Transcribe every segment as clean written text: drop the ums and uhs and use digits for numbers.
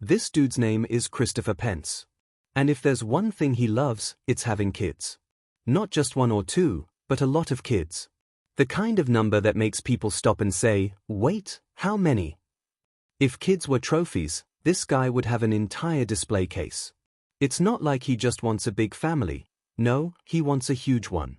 This dude's name is Christopher Pence. And if there's one thing he loves, it's having kids. Not just one or two, but a lot of kids. The kind of number that makes people stop and say, wait, how many? If kids were trophies, this guy would have an entire display case. It's not like he just wants a big family. No, he wants a huge one.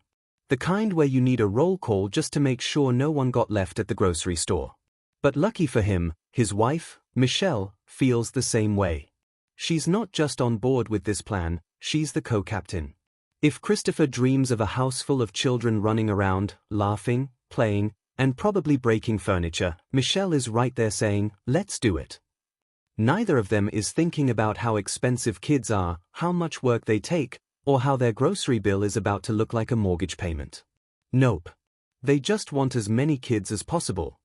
The kind where you need a roll call just to make sure no one got left at the grocery store. But lucky for him, his wife, Michelle, feels the same way. She's not just on board with this plan, she's the co-captain. If Christopher dreams of a house full of children running around, laughing, playing, and probably breaking furniture, Michelle is right there saying, let's do it. Neither of them is thinking about how expensive kids are, how much work they take, or how their grocery bill is about to look like a mortgage payment. Nope. They just want as many kids as possible.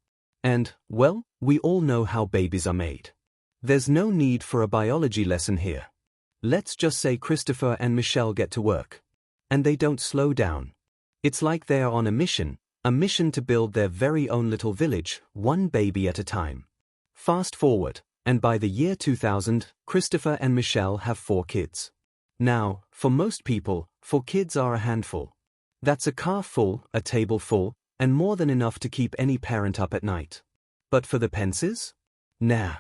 And, well, we all know how babies are made. There's no need for a biology lesson here. Let's just say Christopher and Michelle get to work. And they don't slow down. It's like they are on a mission to build their very own little village, one baby at a time. Fast forward, and by the year 2000, Christopher and Michelle have 4 kids. Now, for most people, 4 kids are a handful. That's a car full, a table full, and more than enough to keep any parent up at night. But for the Pences? Nah.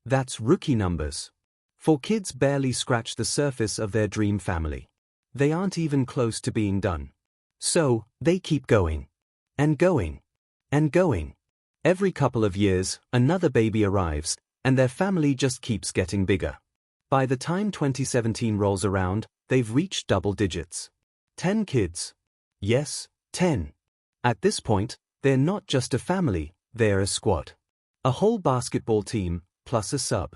That's rookie numbers. 4 kids barely scratch the surface of their dream family. They aren't even close to being done. So, they keep going. And going. And going. Every couple of years, another baby arrives, and their family just keeps getting bigger. By the time 2017 rolls around, they've reached double digits. 10 kids. Yes, 10. At this point, they're not just a family, they're a squad. A whole basketball team, plus a sub.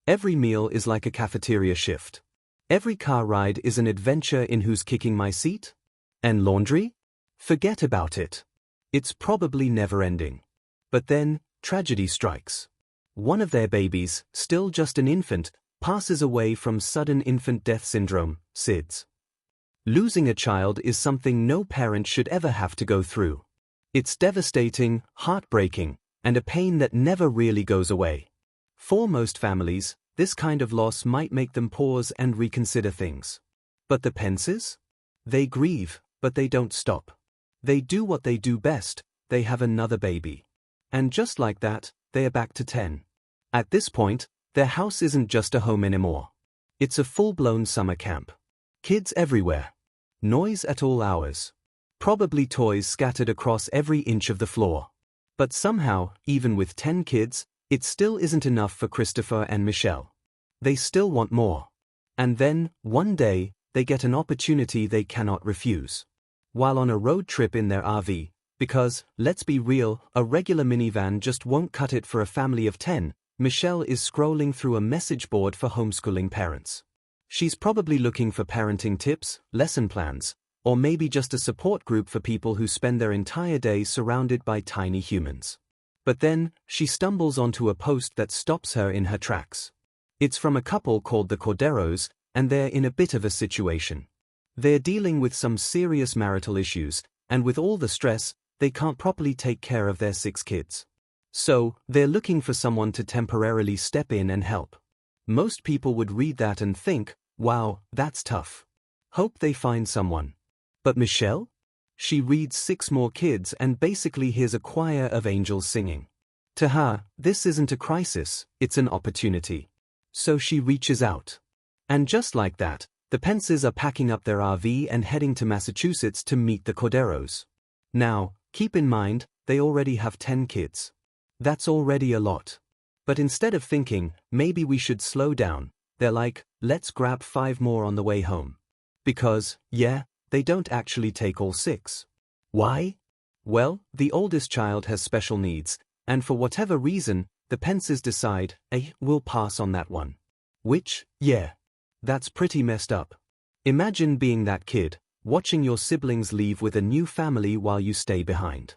Every meal is like a cafeteria shift. Every car ride is an adventure in who's kicking my seat? And laundry? Forget about it. It's probably never ending. But then, tragedy strikes. One of their babies, still just an infant, passes away from sudden infant death syndrome, SIDS. Losing a child is something no parent should ever have to go through. It's devastating, heartbreaking, and a pain that never really goes away. For most families, this kind of loss might make them pause and reconsider things. But the Pences? They grieve, but they don't stop. They do what they do best, they have another baby. And just like that, they are back to 10. At this point, their house isn't just a home anymore. It's a full-blown summer camp. Kids everywhere. Noise at all hours. Probably toys scattered across every inch of the floor. But somehow, even with 10 kids, it still isn't enough for Christopher and Michelle. They still want more. And then, one day, they get an opportunity they cannot refuse. While on a road trip in their RV, because, let's be real, a regular minivan just won't cut it for a family of 10, Michelle is scrolling through a message board for homeschooling parents. She's probably looking for parenting tips, lesson plans, or maybe just a support group for people who spend their entire day surrounded by tiny humans. But then, she stumbles onto a post that stops her in her tracks. It's from a couple called the Corderos, and they're in a bit of a situation. They're dealing with some serious marital issues, and with all the stress, they can't properly take care of their 6 kids. So, they're looking for someone to temporarily step in and help. Most people would read that and think, wow, that's tough. Hope they find someone. But Michelle? She reads 6 more kids and basically hears a choir of angels singing. To her, this isn't a crisis, it's an opportunity. So she reaches out. And just like that, the Pences are packing up their RV and heading to Massachusetts to meet the Corderos. Now, keep in mind, they already have 10 kids. That's already a lot. But instead of thinking, maybe we should slow down, they're like, let's grab 5 more on the way home. Because, yeah, they don't actually take all 6. Why? Well, the oldest child has special needs, and for whatever reason, the Pences decide, we'll pass on that one. Which, yeah, that's pretty messed up. Imagine being that kid, watching your siblings leave with a new family while you stay behind.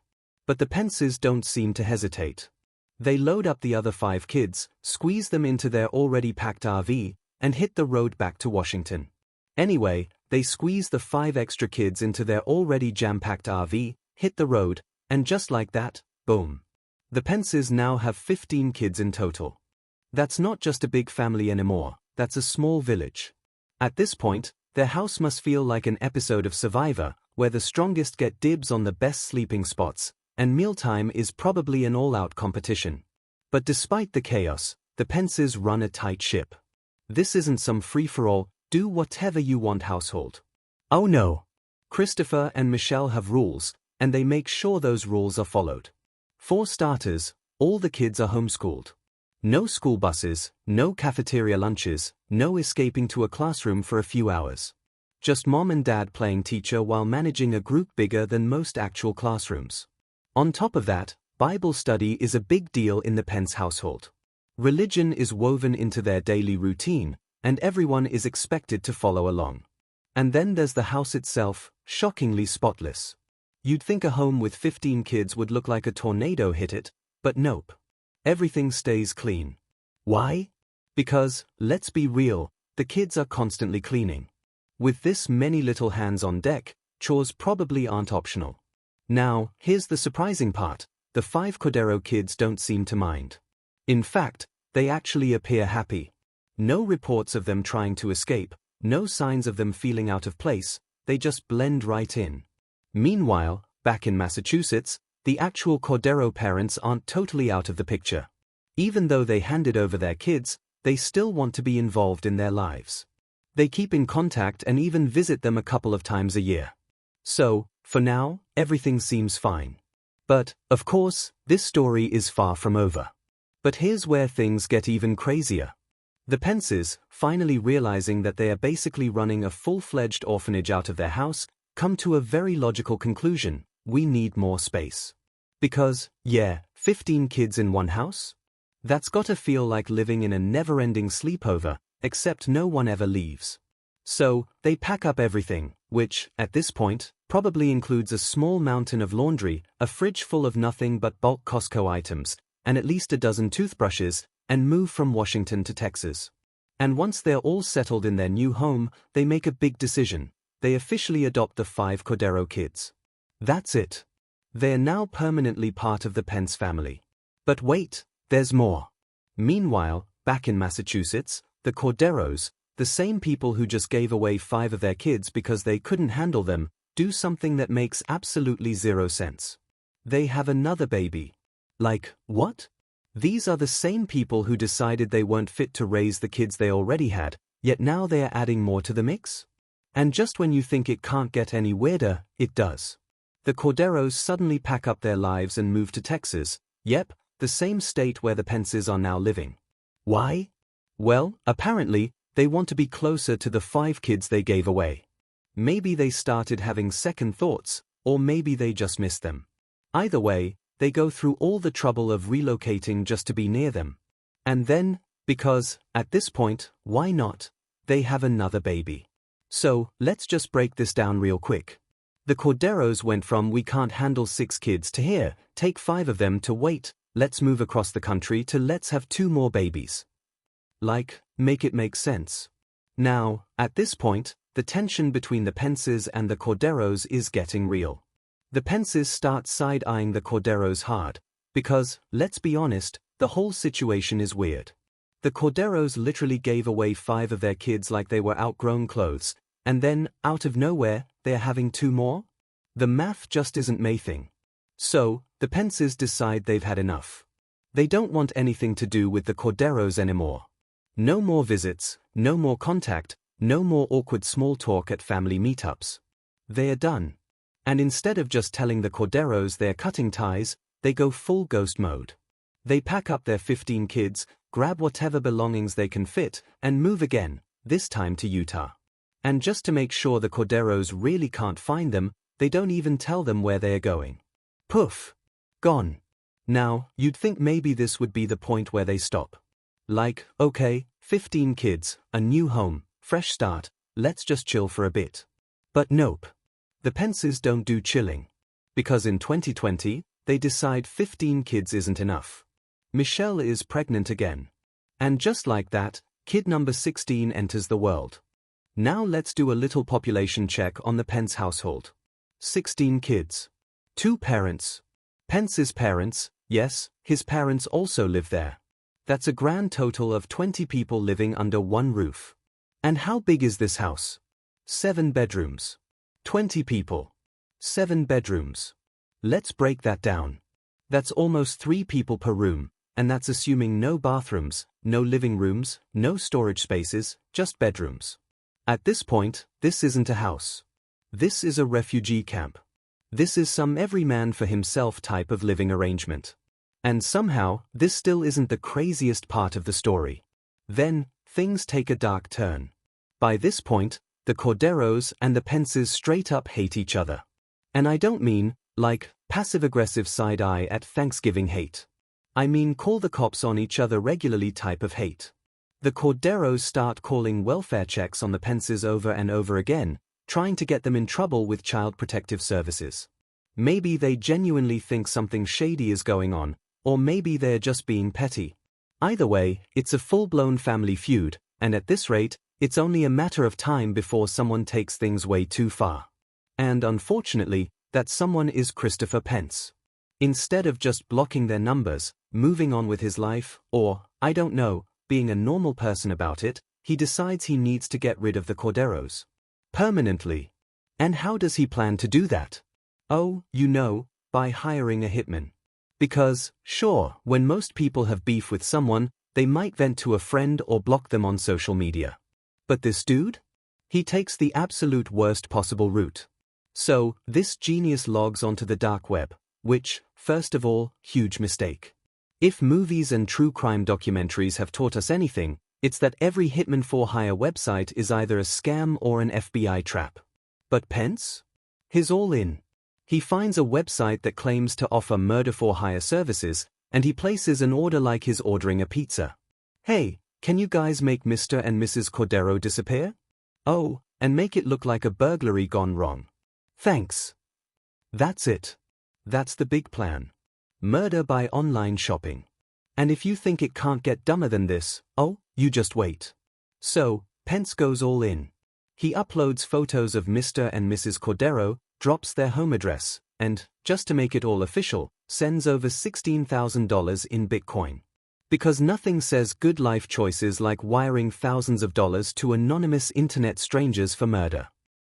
But the Pences don't seem to hesitate. They load up the other 5 kids, squeeze them into their already packed RV, and hit the road back to Washington. Anyway, they squeeze the 5 extra kids into their already jam-packed RV, hit the road, and just like that, boom. The Pences now have 15 kids in total. That's not just a big family anymore, that's a small village. At this point, their house must feel like an episode of Survivor, where the strongest get dibs on the best sleeping spots, and mealtime is probably an all-out competition. But despite the chaos, the Pences run a tight ship. This isn't some free-for-all, do whatever you want household. Oh no! Christopher and Michelle have rules, and they make sure those rules are followed. For starters, all the kids are homeschooled. No school buses, no cafeteria lunches, no escaping to a classroom for a few hours. Just mom and dad playing teacher while managing a group bigger than most actual classrooms. On top of that, Bible study is a big deal in the Pence household. Religion is woven into their daily routine, and everyone is expected to follow along. And then there's the house itself, shockingly spotless. You'd think a home with 15 kids would look like a tornado hit it, but nope. Everything stays clean. Why? Because, let's be real, the kids are constantly cleaning. With this many little hands on deck, chores probably aren't optional. Now, here's the surprising part, the 5 Cordero kids don't seem to mind. In fact, they actually appear happy. No reports of them trying to escape, no signs of them feeling out of place, they just blend right in. Meanwhile, back in Massachusetts, the actual Cordero parents aren't totally out of the picture. Even though they handed over their kids, they still want to be involved in their lives. They keep in contact and even visit them a couple of times a year. So, for now, everything seems fine. But, of course, this story is far from over. But here's where things get even crazier. The Pences, finally realizing that they are basically running a full-fledged orphanage out of their house, come to a very logical conclusion: we need more space. Because, yeah, 15 kids in one house? That's gotta feel like living in a never-ending sleepover, except no one ever leaves. So, they pack up everything, which, at this point, probably includes a small mountain of laundry, a fridge full of nothing but bulk Costco items, and at least a dozen toothbrushes, and move from Washington to Texas. And once they're all settled in their new home, they make a big decision. They officially adopt the 5 Cordero kids. That's it. They're now permanently part of the Pence family. But wait, there's more. Meanwhile, back in Massachusetts, the Corderos, the same people who just gave away 5 of their kids because they couldn't handle them, do something that makes absolutely zero sense. They have another baby. Like, what? These are the same people who decided they weren't fit to raise the kids they already had, yet now they are adding more to the mix? And just when you think it can't get any weirder, it does. The Corderos suddenly pack up their lives and move to Texas, yep, the same state where the Pences are now living. Why? Well, apparently, they want to be closer to the 5 kids they gave away. Maybe they started having second thoughts, or maybe they just missed them. Either way, they go through all the trouble of relocating just to be near them. And then, because, at this point, why not? They have another baby. So, let's just break this down real quick. The Corderos went from "we can't handle 6 kids" to "here, take 5 of them" to "wait, let's move across the country" to "let's have 2 more babies." Like, make it make sense. Now, at this point, the tension between the Pences and the Corderos is getting real. The Pences start side-eyeing the Corderos hard, because, let's be honest, the whole situation is weird. The Corderos literally gave away 5 of their kids like they were outgrown clothes, and then, out of nowhere, they're having 2 more? The math just isn't mathing. So, the Pences decide they've had enough. They don't want anything to do with the Corderos anymore. No more visits, no more contact, no more awkward small talk at family meetups. They are done. And instead of just telling the Corderos they're cutting ties, they go full ghost mode. They pack up their 15 kids, grab whatever belongings they can fit, and move again, this time to Utah. And just to make sure the Corderos really can't find them, they don't even tell them where they are going. Poof! Gone. Now, you'd think maybe this would be the point where they stop. Like, okay, 15 kids, a new home, fresh start, let's just chill for a bit. But nope. The Pences don't do chilling. Because in 2020, they decide 15 kids isn't enough. Michelle is pregnant again. And just like that, kid number 16 enters the world. Now let's do a little population check on the Pence household. 16 kids. 2 parents. Pence's parents, yes, his parents also live there. That's a grand total of 20 people living under one roof. And how big is this house? 7 bedrooms. 20 people. 7 bedrooms. Let's break that down. That's almost 3 people per room, and that's assuming no bathrooms, no living rooms, no storage spaces, just bedrooms. At this point, this isn't a house. This is a refugee camp. This is some every-man for himself type of living arrangement. And somehow, this still isn't the craziest part of the story. Then, things take a dark turn. By this point, the Corderos and the Pences straight up hate each other. And I don't mean, like, passive-aggressive side-eye at Thanksgiving hate. I mean call the cops on each other regularly type of hate. The Corderos start calling welfare checks on the Pences over and over again, trying to get them in trouble with Child Protective Services. Maybe they genuinely think something shady is going on, or maybe they're just being petty. Either way, it's a full-blown family feud, and at this rate, it's only a matter of time before someone takes things way too far. And unfortunately, that someone is Christopher Pence. Instead of just blocking their numbers, moving on with his life, or, I don't know, being a normal person about it, he decides he needs to get rid of the Corderos. Permanently. And how does he plan to do that? Oh, you know, by hiring a hitman. Because, sure, when most people have beef with someone, they might vent to a friend or block them on social media. But this dude? He takes the absolute worst possible route. So, this genius logs onto the dark web, which, first of all, huge mistake. If movies and true crime documentaries have taught us anything, it's that every hitman for hire website is either a scam or an FBI trap. But Pence? He's all in. He finds a website that claims to offer murder-for-hire services, and he places an order like he's ordering a pizza. Hey, can you guys make Mr. and Mrs. Cordero disappear? Oh, and make it look like a burglary gone wrong. Thanks. That's it. That's the big plan. Murder by online shopping. And if you think it can't get dumber than this, oh, you just wait. So, Pence goes all in. He uploads photos of Mr. and Mrs. Cordero, drops their home address, and, just to make it all official, sends over $16,000 in Bitcoin. Because nothing says good life choices like wiring thousands of dollars to anonymous internet strangers for murder.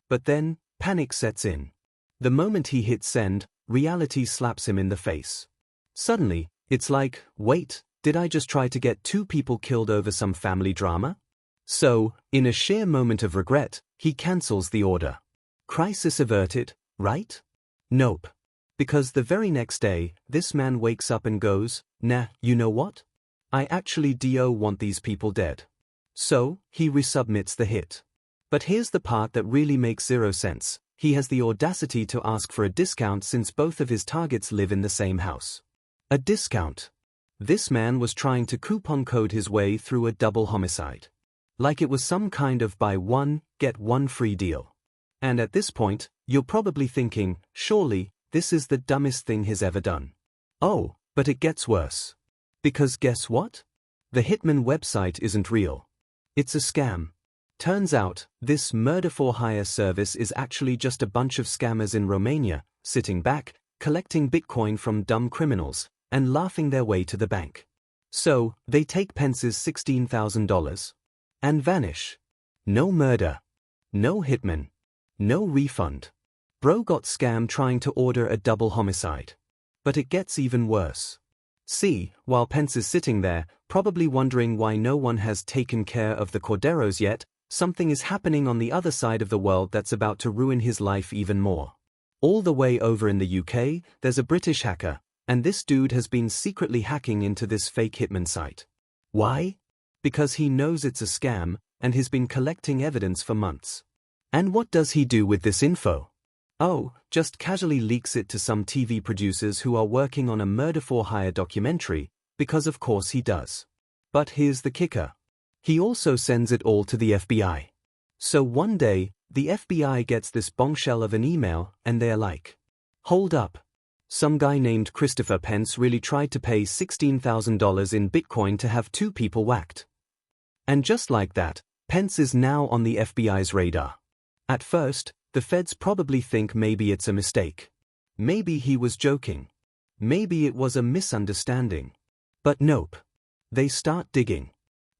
But then, panic sets in. The moment he hits send, reality slaps him in the face. Suddenly, it's like, wait, did I just try to get 2 people killed over some family drama? So, in a sheer moment of regret, he cancels the order. Crisis averted, right? Nope. Because the very next day, this man wakes up and goes, nah, you know what? I actually want these people dead. So, he resubmits the hit. But here's the part that really makes zero sense. He has the audacity to ask for a discount since both of his targets live in the same house. A discount. This man was trying to coupon code his way through a double homicide. Like it was some kind of buy one, get one free deal. And at this point, you're probably thinking, surely, this is the dumbest thing he's ever done. Oh, but it gets worse. Because guess what? The Hitman website isn't real. It's a scam. Turns out, this murder-for-hire service is actually just a bunch of scammers in Romania, sitting back, collecting Bitcoin from dumb criminals, and laughing their way to the bank. So, they take Pence's $16,000 and vanish. No murder. No hitman. No refund. Bro got scammed trying to order a double homicide. But it gets even worse. See, while Pence is sitting there, probably wondering why no one has taken care of the Corderos yet, something is happening on the other side of the world that's about to ruin his life even more. All the way over in the UK, there's a British hacker, and this dude has been secretly hacking into this fake hitman site. Why? Because he knows it's a scam, and he's been collecting evidence for months. And what does he do with this info? Oh, just casually leaks it to some TV producers who are working on a murder-for-hire documentary, because of course he does. But here's the kicker. He also sends it all to the FBI. So one day, the FBI gets this bombshell of an email, and they're like, hold up. Some guy named Christopher Pence really tried to pay $16,000 in Bitcoin to have 2 people whacked. And just like that, Pence is now on the FBI's radar. At first, the feds probably think maybe it's a mistake. Maybe he was joking. Maybe it was a misunderstanding. But nope. They start digging.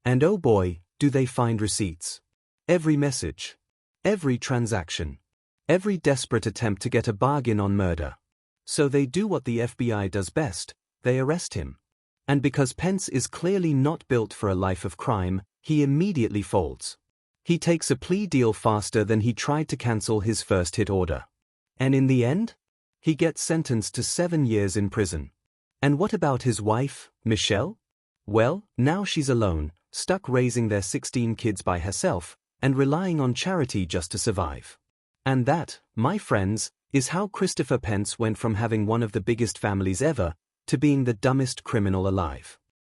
And oh boy, do they find receipts. Every message. Every transaction. Every desperate attempt to get a bargain on murder. So they do what the FBI does best, they arrest him. And because Pence is clearly not built for a life of crime, he immediately folds. He takes a plea deal faster than he tried to cancel his first hit order. And in the end? He gets sentenced to 7 years in prison. And what about his wife, Michelle? Well, now she's alone, stuck raising their 16 kids by herself, and relying on charity just to survive. And that, my friends, is how Christopher Pence went from having one of the biggest families ever, to being the dumbest criminal alive.